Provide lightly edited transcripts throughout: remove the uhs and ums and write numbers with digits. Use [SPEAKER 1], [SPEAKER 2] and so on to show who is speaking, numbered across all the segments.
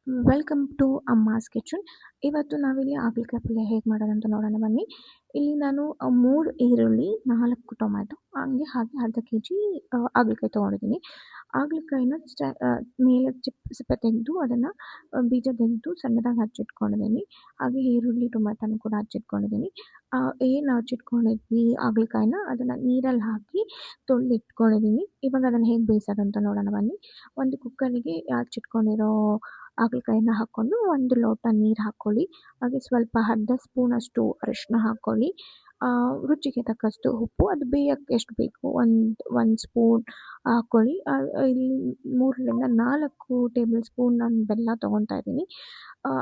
[SPEAKER 1] Welcome to ಅಮ್ಮಾಸ್ kitchen. ಇವತ್ತು ನಾವಿಲ್ಲಿ ಹಾಗಲಕಾಯಿ ಪಲ್ಯ ಹೇಗೆ ಮಾಡೋದಂತ ನೋಡೋಣ ಬನ್ನಿ. ಇಲ್ಲಿ ನಾನು 3 ಈರುಳ್ಳಿ, 4 ಟೊಮ್ಯಾಟೊ ಹಾಗೆ ಅರ್ಧ ಕೆಜಿ ಹಾಗಲಕಾಯಿ ತೊಗೊಂಡಿದ್ದೀನಿ. ಹಾಗಲಕಾಯಿನ ಮೇಲೆ ಸಿಪ್ಪೆ ತೆಗೆದು ಅದನ್ನು ಬೀಜ ತೆಗೆದು ಸಣ್ಣದಾಗಿ ಹಚ್ಚಿಟ್ಕೊಂಡಿದ್ದೀನಿ. ಹಾಗೆ ಈರುಳ್ಳಿ, ಟೊಮ್ಯಾಟೊನ ಕೂಡ ಹಚ್ಚಿಟ್ಕೊಂಡಿದ್ದೀನಿ. ಏನು ಹಚ್ಚಿಟ್ಕೊಂಡಿದ್ವಿ ಹಾಗಲಕಾಯಿನ ಅದನ್ನು ನೀರಲ್ಲಿ ಹಾಕಿ ತೊಳೆದಿಟ್ಕೊಂಡಿದ್ದೀನಿ. ಇವಾಗ ಅದನ್ನು ಹೇಗೆ ಬೇಯಿಸೋದಂತ ನೋಡೋಣ ಬನ್ನಿ. ಒಂದು ಕುಕ್ಕರಿಗೆ ಹಚ್ಚಿಟ್ಕೊಂಡಿರೋ ಹಾಗಲಕಾಯಿನ ಹಾಕ್ಕೊಂಡು 1 ಲೋಟ ನೀರು ಹಾಕ್ಕೊಳ್ಳಿ. ಹಾಗೆ ಸ್ವಲ್ಪ ಅರ್ಧ ಸ್ಪೂನಷ್ಟು ಅರಿಶಿನ ಹಾಕ್ಕೊಳ್ಳಿ. ರುಚಿಗೆ ತಕ್ಕಷ್ಟು ಉಪ್ಪು, ಅದು ಬೇಯಕ್ಕೆ ಎಷ್ಟು ಬೇಕು ಒಂದು ಸ್ಪೂನ್ ಹಾಕ್ಕೊಳ್ಳಿ. ಇಲ್ಲಿ 3ರಿಂದ 4 ಟೇಬಲ್ ಸ್ಪೂನ್ ನಾನು ಬೆಲ್ಲ ತೊಗೊತಾ ಇದ್ದೀನಿ.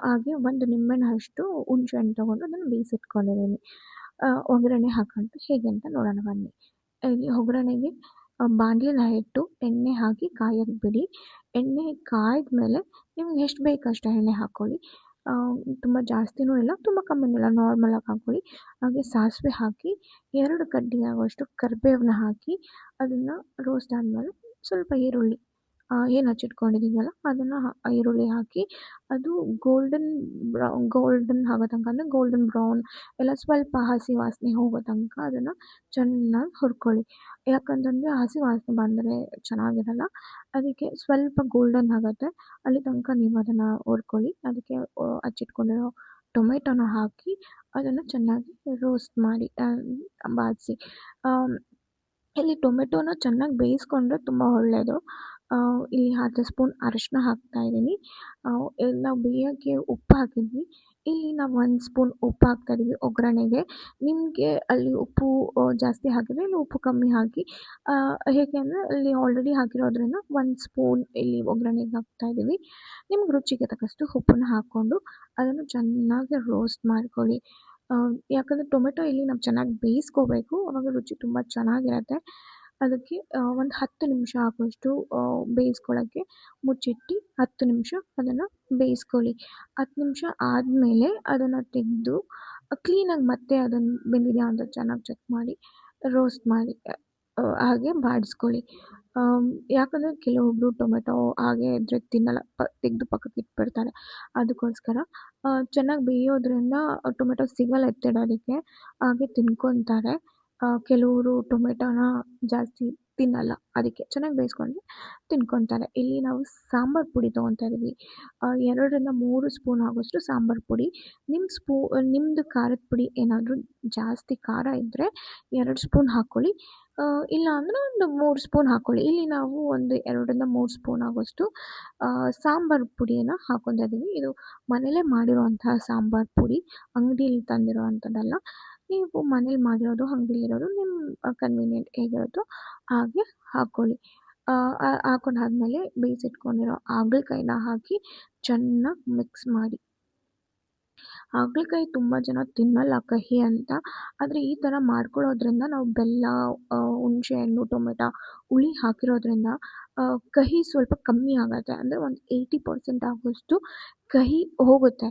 [SPEAKER 1] ಹಾಗೆ 1 ನಿಂಬೆಹಣ್ಣು ಅಷ್ಟು ಹುಣಸೆಹಣ್ಣು ತೊಗೊಂಡು ಅದನ್ನು ಬೇಯಿಸಿಟ್ಕೊಂಡಿದ್ದೀನಿ. ಒಗ್ಗರಣೆ ಹಾಕೋದು ಹೇಗೆ ಅಂತ ನೋಡೋಣ ಬನ್ನಿ. ಇಲ್ಲಿ ಒಗ್ಗರಣೆಗೆ ಬಾಣಲಿನ ಇಟ್ಟು ಎಣ್ಣೆ ಹಾಕಿ ಕಾಯಕ್ಕೆ ಬಿಡಿ. ಎಣ್ಣೆ ಕಾಯ್ದ್ಮೇಲೆ ನಿಮ್ಗೆ ಎಷ್ಟು ಬೇಕು ಅಷ್ಟು ಎಣ್ಣೆ ಹಾಕ್ಕೊಳ್ಳಿ. ತುಂಬ ಜಾಸ್ತಿನೂ ಇಲ್ಲ, ತುಂಬ ಕಮ್ಮಿನೂ ಇಲ್ಲ, ನಾರ್ಮಲಾಗಿ ಹಾಕ್ಕೊಳ್ಳಿ. ಹಾಗೆ ಸಾಸಿವೆ ಹಾಕಿ 2 ಕಡ್ಡಿ ಆಗುವಷ್ಟು ಕರಿಬೇವನ್ನ ಹಾಕಿ ಅದನ್ನು ರೋಸ್ಟ್ ಆದಮೇಲೆ ಸ್ವಲ್ಪ ಈರುಳ್ಳಿ ಏನು ಹಚ್ಚಿಟ್ಕೊಂಡಿದ್ದೀವಲ್ಲ ಅದನ್ನು ಈರುಳ್ಳಿ ಹಾಕಿ ಅದು ಗೋಲ್ಡನ್ ಆಗೋ ತನಕ, ಅಂದರೆ ಗೋಲ್ಡನ್ ಬ್ರೌನ್ ಎಲ್ಲ ಸ್ವಲ್ಪ ಹಸಿ ವಾಸನೆ ಹೋಗೋ ತನಕ ಅದನ್ನು ಚೆನ್ನಾಗಿ ಹುರ್ಕೊಳ್ಳಿ. ಯಾಕಂತಂದರೆ ಹಸಿ ವಾಸನೆ ಬಂದರೆ ಚೆನ್ನಾಗಿರಲ್ಲ. ಅದಕ್ಕೆ ಸ್ವಲ್ಪ ಗೋಲ್ಡನ್ ಆಗುತ್ತೆ ಅಲ್ಲಿ ತನಕ ನೀವು ಅದನ್ನು ಹುರ್ಕೊಳ್ಳಿ. ಅದಕ್ಕೆ ಹಚ್ಚಿಟ್ಕೊಂಡಿರೋ ಟೊಮೆಟೊನ ಹಾಕಿ ಅದನ್ನು ಚೆನ್ನಾಗಿ ರೋಸ್ಟ್ ಮಾಡಿ ಬಾಡಿಸಿ. ಇಲ್ಲಿ ಟೊಮೆಟೊನ ಚೆನ್ನಾಗಿ ಬೇಯಿಸ್ಕೊಂಡ್ರೆ ತುಂಬ ಒಳ್ಳೆಯದು. ಇಲ್ಲಿ ಅರ್ಧ ಸ್ಪೂನ್ ಅರಿಶಿನ ಹಾಕ್ತಾಯಿದ್ದೀನಿ. ನಾವು ಬೇಯೋಕ್ಕೆ ಉಪ್ಪು ಹಾಕಿದ್ವಿ, ಇಲ್ಲಿ ನಾವು 1 ಸ್ಪೂನ್ ಉಪ್ಪು ಹಾಕ್ತಾಯಿದ್ದೀವಿ ಒಗ್ಗರಣೆಗೆ. ನಿಮಗೆ ಅಲ್ಲಿ ಉಪ್ಪು ಜಾಸ್ತಿ ಹಾಕಿದರೆ ಇಲ್ಲಿ ಉಪ್ಪು ಕಮ್ಮಿ ಹಾಕಿ. ಹೇಗೆ ಅಂದರೆ ಅಲ್ಲಿ ಆಲ್ರೆಡಿ ಹಾಕಿರೋದ್ರಿಂದ 1 ಸ್ಪೂನ್ ಇಲ್ಲಿ ಒಗ್ಗರಣೆಗೆ ಹಾಕ್ತಾಯಿದ್ದೀವಿ. ನಿಮ್ಗೆ ರುಚಿಗೆ ತಕ್ಕಷ್ಟು ಉಪ್ಪನ್ನ ಹಾಕ್ಕೊಂಡು ಅದನ್ನು ಚೆನ್ನಾಗಿ ರೋಸ್ಟ್ ಮಾಡ್ಕೊಳ್ಳಿ. ಯಾಕಂದರೆ ಟೊಮೆಟೊ ಇಲ್ಲಿ ನಾವು ಚೆನ್ನಾಗಿ ಬೇಯಿಸ್ಕೋಬೇಕು, ಆವಾಗ ರುಚಿ ತುಂಬ ಚೆನ್ನಾಗಿರುತ್ತೆ. ಅದಕ್ಕೆ ಒಂದು 10 ನಿಮಿಷ ಆಗುವಷ್ಟು ಬೇಯಿಸ್ಕೊಳ್ಳೋಕ್ಕೆ ಮುಚ್ಚಿಟ್ಟು 10 ನಿಮಿಷ ಅದನ್ನು ಬೇಯಿಸ್ಕೊಳ್ಳಿ. 10 ನಿಮಿಷ ಆದಮೇಲೆ ಅದನ್ನು ತೆಗೆದು ಕ್ಲೀನಾಗಿ ಮತ್ತೆ ಅದನ್ನು ಬೆಂದಿದೆಯಾ ಅಂತ ಚೆನ್ನಾಗಿ ಚೆಕ್ ಮಾಡಿ ರೋಸ್ಟ್ ಮಾಡಿ ಹಾಗೆ ಬಾಡಿಸ್ಕೊಳ್ಳಿ. ಯಾಕಂದರೆ ಕೆಲವೊಬ್ಬರು ಟೊಮೆಟೊ ಹಾಗೆ ಇದ್ದರೆ ತಿನ್ನಲ್ಲ, ತೆಗೆದು ಪಕ್ಕಕ್ಕೆ ಇಟ್ಬಿಡ್ತಾರೆ. ಅದಕ್ಕೋಸ್ಕರ ಚೆನ್ನಾಗಿ ಬೇಯೋದ್ರಿಂದ ಟೊಮೆಟೊ ಸಿಗಲ್ಲ ಎತ್ತಿಡೋದಕ್ಕೆ, ಹಾಗೆ ತಿನ್ಕೊತಾರೆ. ಕೆಲವರು ಟೊಮೆಟೊನ ಜಾಸ್ತಿ ತಿನ್ನಲ್ಲ, ಅದಕ್ಕೆ ಚೆನ್ನಾಗಿ ಬೇಯಿಸ್ಕೊಂಡ್ರೆ ತಿನ್ಕೊತಾರೆ. ಇಲ್ಲಿ ನಾವು ಸಾಂಬಾರು ಪುಡಿ ತೊಗೊತಾ ಇದ್ದೀವಿ. 2ರಿಂದ 3 ಸ್ಪೂನ್ ಆಗೋಷ್ಟು ಸಾಂಬಾರು ಪುಡಿ. ನಿಮ್ಮದು ಖಾರದ ಪುಡಿ ಏನಾದರೂ ಜಾಸ್ತಿ ಖಾರ ಇದ್ದರೆ 2 ಸ್ಪೂನ್ ಹಾಕ್ಕೊಳ್ಳಿ. ಇಲ್ಲ ಅಂದರೆ ಒಂದು 3 ಸ್ಪೂನ್ ಹಾಕ್ಕೊಳ್ಳಿ. ಇಲ್ಲಿ ನಾವು ಒಂದು 2ರಿಂದ 3 ಸ್ಪೂನ್ ಆಗೋಷ್ಟು ಸಾಂಬಾರು ಪುಡಿಯನ್ನು ಹಾಕ್ಕೊತಾ ಇದ್ದೀವಿ. ಇದು ಮನೇಲೇ ಮಾಡಿರುವಂತಹ ಸಾಂಬಾರು ಪುಡಿ, ಅಂಗಡಿಯಲ್ಲಿ ತಂದಿರುವಂಥದ್ದಲ್ಲ. ನೀವು ಮನೇಲಿ ಮಾಡಿರೋದು, ಅಂಗಡಿಲಿರೋದು ನಿಮ್ಮ ಕನ್ವೀನಿಯೆಂಟ್ ಹೇಗಿರುತ್ತೋ ಹಾಗೆ ಹಾಕ್ಕೊಳ್ಳಿ. ಹಾಕೊಂಡಾದ್ಮೇಲೆ ಬೇಯಿಸಿಟ್ಕೊಂಡಿರೋ ಹಾಗಲಕಾಯಿನ ಹಾಕಿ ಚೆನ್ನಾಗಿ ಮಿಕ್ಸ್ ಮಾಡಿ. ಹಾಗಲಕಾಯಿ ತುಂಬ ಜನ ತಿನ್ನಲ್ಲ ಕಹಿ ಅಂತ, ಆದರೆ ಈ ಥರ ಮಾಡ್ಕೊಳ್ಳೋದ್ರಿಂದ ನಾವು ಬೆಲ್ಲ, ಹುಣಸೆಹಣ್ಣು, ಟೊಮೆಟೊ, ಹುಳಿ ಹಾಕಿರೋದ್ರಿಂದ ಕಹಿ ಸ್ವಲ್ಪ ಕಮ್ಮಿ ಆಗುತ್ತೆ. ಅಂದರೆ ಒಂದು 80% ಆಗುವಷ್ಟು ಕಹಿ ಹೋಗುತ್ತೆ.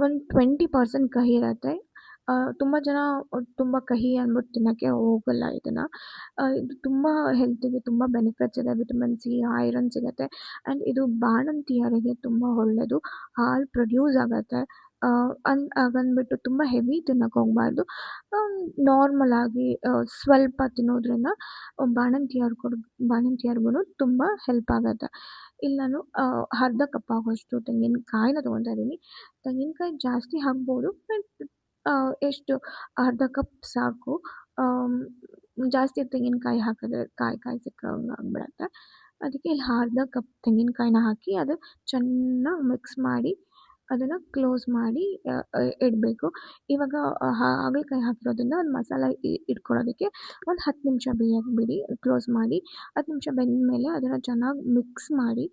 [SPEAKER 1] ಒಂದು 20% ಕಹಿ ಇರುತ್ತೆ. ತುಂಬ ಜನ ತುಂಬ ಕಹಿ ಅಂದ್ಬಿಟ್ಟು ತಿನ್ನೋಕ್ಕೆ ಹೋಗಲ್ಲ ಇದನ್ನು. ಇದು ತುಂಬ ಹೆಲ್ತಿಗೆ ತುಂಬ ಬೆನಿಫಿಟ್ಸ್ ಇದೆ. ವಿಟಮಿನ್ ಸಿ, ಐರನ್ ಸಿಗುತ್ತೆ. ಆ್ಯಂಡ್ ಇದು ಬಾಣಂತಿಯರಿಗೆ ತುಂಬ ಒಳ್ಳೆಯದು. ಹಾಲು ಪ್ರೊಡ್ಯೂಸ್ ಆಗುತ್ತೆ. ಹಾಗಂದ್ಬಿಟ್ಟು ತುಂಬ ಹೆವಿ ತಿನ್ನೋಕ್ಕೆ ಹೋಗಬಾರ್ದು. ನಾರ್ಮಲಾಗಿ ಸ್ವಲ್ಪ ತಿನ್ನೋದ್ರಿಂದ ಬಾಣಂತಿಯರ್ಗೂ ತುಂಬ ಹೆಲ್ಪ್ ಆಗುತ್ತೆ. ಇಲ್ಲಿ ನಾನು ಅರ್ಧ ಕಪ್ ಆಗೋಷ್ಟು ತೆಂಗಿನಕಾಯಿನ ತೊಗೊತಾ ಇದ್ದೀನಿ. ತೆಂಗಿನಕಾಯಿ ಜಾಸ್ತಿ ಹಾಕ್ಬೋದು, ಬಟ್ ಎಷ್ಟು ಅರ್ಧ ಕಪ್ ಸಾಕು. ಜಾಸ್ತಿ ತೆಂಗಿನಕಾಯಿ ಹಾಕಿದ್ರೆ ಕಾಯಿ ಸಿಕ್ಕಂಗೆ ಆಗಿಬಿಡತ್ತೆ. ಅದಕ್ಕೆ ಇಲ್ಲಿ ಅರ್ಧ ಕಪ್ ತೆಂಗಿನಕಾಯಿನ ಹಾಕಿ ಅದು ಚೆನ್ನಾಗಿ ಮಿಕ್ಸ್ ಮಾಡಿ ಅದನ್ನು ಕ್ಲೋಸ್ ಮಾಡಿ ಇಡಬೇಕು. ಇವಾಗ ಹಾಗಲಕಾಯಿ ಹಾಕಿರೋದ್ರಿಂದ ಒಂದು ಮಸಾಲೆ ಇಟ್ಕೊಳ್ಳೋದಕ್ಕೆ ಒಂದು 10 ನಿಮಿಷ ಬೇಯಕ್ಕೆ ಬಿಡಿ, ಕ್ಲೋಸ್ ಮಾಡಿ. 10 ನಿಮಿಷ ಬೆಂದ ಮೇಲೆ ಅದನ್ನು ಚೆನ್ನಾಗಿ ಮಿಕ್ಸ್ ಮಾಡಿ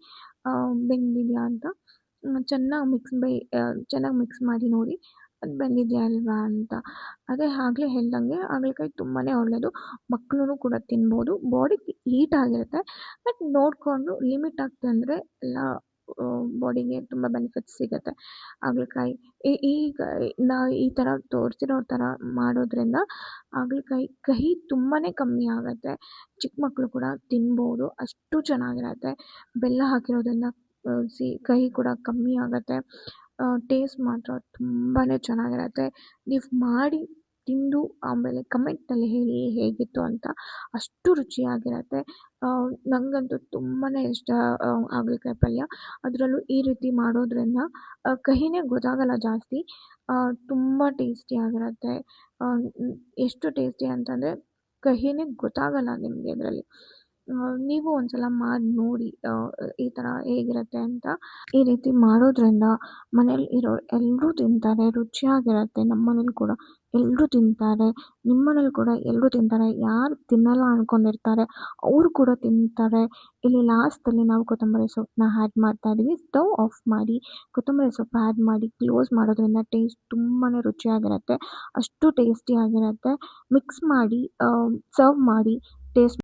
[SPEAKER 1] ಬೆಂದಿದೆಯಾ ಅಂತ ಚೆನ್ನಾಗಿ ಮಿಕ್ಸ್ ಮಾಡಿ ನೋಡಿ ಅದು ಬೆಂದಿದೆಯಾ ಅಲ್ವಾ ಅಂತ. ಅದೇ ಆಗಲೇ ಹೇಳ್ದಂಗೆ ಹಾಗಲಕಾಯಿ ತುಂಬಾ ಒಳ್ಳೆಯದು, ಮಕ್ಕಳು ಕೂಡ ತಿನ್ಬೋದು. ಬಾಡಿಗೆ ಹೀಟ್ ಆಗಿರುತ್ತೆ, ಬಟ್ ನೋಡಿಕೊಂಡು ಲಿಮಿಟಾಗಿ ತಿಂದರೆ ಎಲ್ಲ ಬಾಡಿಗೆ ತುಂಬ ಬೆನಿಫಿಟ್ಸ್ ಸಿಗುತ್ತೆ. ಹಾಗಲಕಾಯಿ ಈಗ ಈ ಥರ ತೋರಿಸಿರೋ ಥರ ಮಾಡೋದ್ರಿಂದ ಹಾಗಲಕಾಯಿ ಕಹಿ ತುಂಬಾ ಕಮ್ಮಿ ಆಗುತ್ತೆ. ಚಿಕ್ಕ ಮಕ್ಕಳು ಕೂಡ ತಿನ್ಬೋದು, ಅಷ್ಟು ಚೆನ್ನಾಗಿರುತ್ತೆ. ಬೆಲ್ಲ ಹಾಕಿರೋದ್ರಿಂದ ಕಹಿ ಕೂಡ ಕಮ್ಮಿ ಆಗುತ್ತೆ. ಟೇಸ್ಟ್ ಮಾತ್ರ ತುಂಬಾ ಚೆನ್ನಾಗಿರತ್ತೆ. ನೀವು ಮಾಡಿ ತಿಂದು ಆಮೇಲೆ ಕಮೆಂಟಲ್ಲಿ ಹೇಳಿ ಹೇಗಿತ್ತು ಅಂತ. ಅಷ್ಟು ರುಚಿಯಾಗಿರತ್ತೆ. ನನಗಂತೂ ತುಂಬಾ ಇಷ್ಟ ಹಾಗಲಕಾಯಿ ಪಲ್ಯ. ಅದರಲ್ಲೂ ಈ ರೀತಿ ಮಾಡೋದ್ರಿಂದ ಕಹಿನೇ ಗೊತ್ತಾಗಲ್ಲ ಜಾಸ್ತಿ. ತುಂಬ ಟೇಸ್ಟಿಯಾಗಿರತ್ತೆ. ಎಷ್ಟು ಟೇಸ್ಟಿ ಅಂತಂದರೆ ಕಹಿನೇ ಗೊತ್ತಾಗಲ್ಲ ನಿಮಗೆ ಅದರಲ್ಲಿ. ನೀವು ಒಂದ್ಸಲ ಮಾಡಿ ನೋಡಿ ಈ ಥರ ಹೇಗಿರತ್ತೆ ಅಂತ. ಈ ರೀತಿ ಮಾಡೋದ್ರಿಂದ ಮನೇಲಿ ಇರೋರು ಎಲ್ಲರೂ ತಿಂತಾರೆ. ರುಚಿಯಾಗಿರತ್ತೆ. ನಮ್ಮ ಮನೇಲಿ ಕೂಡ ಎಲ್ಲರೂ ತಿಂತಾರೆ. ನಿಮ್ಮ ಮನೇಲಿ ಕೂಡ ಎಲ್ಲರೂ ತಿಂತಾರೆ. ಯಾರು ತಿನ್ನಲ್ಲ ಅಂದ್ಕೊಂಡಿರ್ತಾರೆ ಅವರು ಕೂಡ ತಿಂತಾರೆ. ಇಲ್ಲಿ ಲಾಸ್ಟಲ್ಲಿ ನಾವು ಕೊತ್ತಂಬರಿ ಸೊಪ್ಪನ್ನ ಆ್ಯಡ್ ಮಾಡ್ತಾ ಇದ್ದೀವಿ. ಸ್ಟವ್ ಆಫ್ ಮಾಡಿ ಕೊತ್ತಂಬರಿ ಸೊಪ್ಪು ಆ್ಯಡ್ ಮಾಡಿ ಕ್ಲೋಸ್ ಮಾಡೋದ್ರಿಂದ ಟೇಸ್ಟ್ ತುಂಬಾ ರುಚಿಯಾಗಿರತ್ತೆ. ಅಷ್ಟು ಟೇಸ್ಟಿಯಾಗಿರತ್ತೆ. ಮಿಕ್ಸ್ ಮಾಡಿ ಸರ್ವ್ ಮಾಡಿ ಟೇಸ್ಟ್